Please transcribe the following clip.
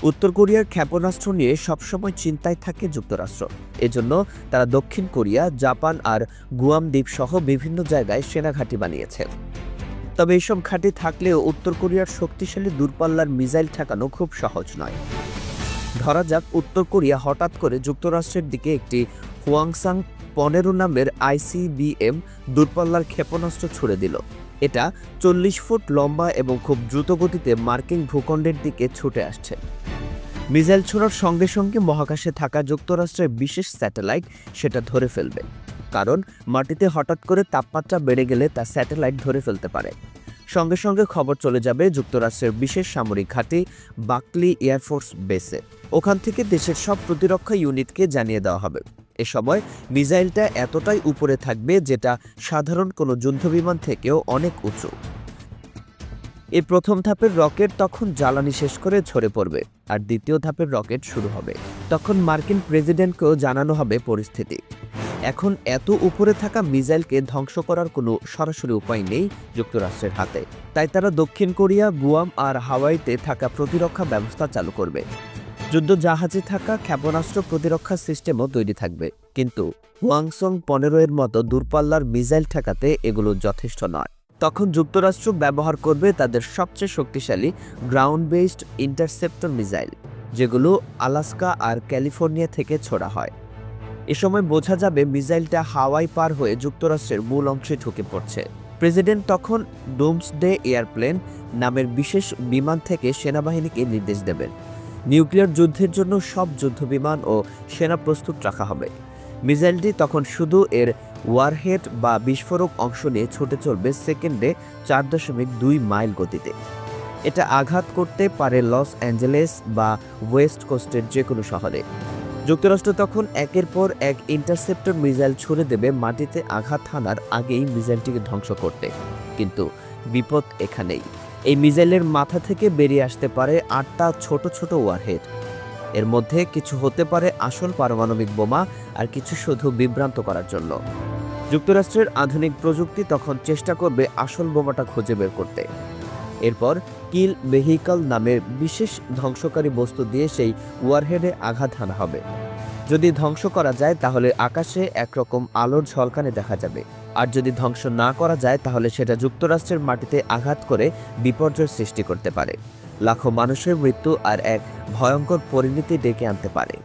উত্তর কোরিয়ার ক্ষেপণাস্ত্র নিয়ে সবসময় চিন্তায় থাকে যুক্তরাষ্ট্র। এজন্য তারা দক্ষিণ কোরিয়া, জাপান আর গুয়াম দ্বীপ সহ বিভিন্ন জায়গায় সেনাঘাঁটি বানিয়েছে। তবে এইসব ঘাঁটি থাকলেও উত্তর কোরিয়ার শক্তিশালী দূরপাল্লার মিসাইল ঠেকানো খুব সহজ নয়। ধরা যাক উত্তর কোরিয়া হঠাৎ করে যুক্তরাষ্ট্রের দিকে একটি হোয়াংসাং 15 নামের ICBM দূরপাল্লার ক্ষেপণাস্ত্র ছুড়ে দিল। এটা 40 ফুট লম্বা এবং খুব দ্রুত গতিতে মার্কিন ভূখণ্ডের দিকে ছুটে আসছে। মিসাইল ছোড়ার সঙ্গে সঙ্গে মহাকাশে থাকা যুক্তরাষ্ট্রের বিশেষ স্যাটেলাইট সেটা ধরে ফেলবে, কারণ মাটিতে হঠাৎ করে তাপমাত্রা বেড়ে গেলে তা স্যাটেলাইট ধরে ফেলতে পারে। সঙ্গে সঙ্গে খবর চলে যাবে যুক্তরাষ্ট্রের বিশেষ সামরিক ঘাঁটি বাকলি এয়ারফোর্স বেসে। ওখান থেকে দেশের সব প্রতিরক্ষা ইউনিটকে জানিয়ে দেওয়া হবে। এ সময় মিসাইলটা এতটাই উপরে থাকবে যেটা সাধারণ কোনো যুদ্ধবিমান থেকেও অনেক উঁচু। এই প্রথম ধাপের রকেট তখন জ্বালানি শেষ করে ঝরে পড়বে, আর দ্বিতীয় ধাপের রকেট শুরু হবে। তখন মার্কিন প্রেসিডেন্টকেও জানানো হবে পরিস্থিতি। এখন এত উপরে থাকা মিসাইলকে ধ্বংস করার কোনো সরাসরি উপায় নেই যুক্তরাষ্ট্রের হাতে। তাই তারা দক্ষিণ কোরিয়া, গুয়াম আর হাওয়াইতে থাকা প্রতিরক্ষা ব্যবস্থা চালু করবে। যুদ্ধ জাহাজে থাকা ক্ষেপণাস্ত্র প্রতিরক্ষা সিস্টেমও তৈরি থাকবে, কিন্তু হোয়াংসং 15 এর মতো দূরপাল্লার মিসাইল ঠেকাতে এগুলো যথেষ্ট নয়। তখন যুক্তরাষ্ট্র ব্যবহার করবে তাদের সবচেয়ে শক্তিশালী গ্রাউন্ড বেসড ইন্টারসেপ্টর মিসাইল, যেগুলো আলাস্কা আর ক্যালিফোর্নিয়া থেকে ছোড়া হয়। এ সময় বোঝা যাবে মিসাইলটা হাওয়াই পার হয়ে যুক্তরাষ্ট্রের মূল অংশে ঢুকে পড়ছে। প্রেসিডেন্ট তখন ডোমসডে এয়ারপ্লেন নামের বিশেষ বিমান থেকে সেনাবাহিনীকে নির্দেশ দেবেন। নিউক্লিয়ার যুদ্ধের জন্য সব যুদ্ধবিমান ও সেনা প্রস্তুত রাখা হবে। মিসাইলটি তখন শুধু এর ওয়ারহেড বা বিস্ফোরক অংশ নিয়ে ছুটে চলবে সেকেন্ডে 4.2 মাইল গতিতে। এটা আঘাত করতে পারে লস অ্যাঞ্জেলেস বা ওয়েস্ট কোস্টের যে কোনো শহরে। যুক্তরাষ্ট্র তখন একের পর এক ইন্টারসেপ্টর মিসাইল ছুড়ে দেবে মাটিতে আঘাত হানার আগেই মিসাইলটিকে ধ্বংস করতে। কিন্তু বিপদ এখানেই, এই মিসাইলের মাথা থেকে বেরিয়ে আসতে পারে 8টা ছোট ছোট ওয়ারহেড। এর মধ্যে কিছু হতে পারে আসল পারমাণবিক বোমা, আর কিছু শুধু বিভ্রান্ত করার জন্য। যুক্তরাষ্ট্রের আধুনিক প্রযুক্তি তখন চেষ্টা করবে আসল বোমাটা খুঁজে বের করতে। এরপর কিল ভেহিকল নামের বিশেষ ধ্বংসকারী বস্তু দিয়ে সেই ওয়ারহেডে আঘাত হানা হবে। যদি ধ্বংস করা যায় তাহলে আকাশে একরকম আলোর ঝলকানি দেখা যাবে, আর যদি ধ্বংস না করা যায় তাহলে সেটা যুক্তরাষ্ট্রের মাটিতে আঘাত করে বিপর্যয় সৃষ্টি করতে পারে, লাখো মানুষের মৃত্যু আর এক ভয়ঙ্কর পরিণতি ডেকে আনতে পারে।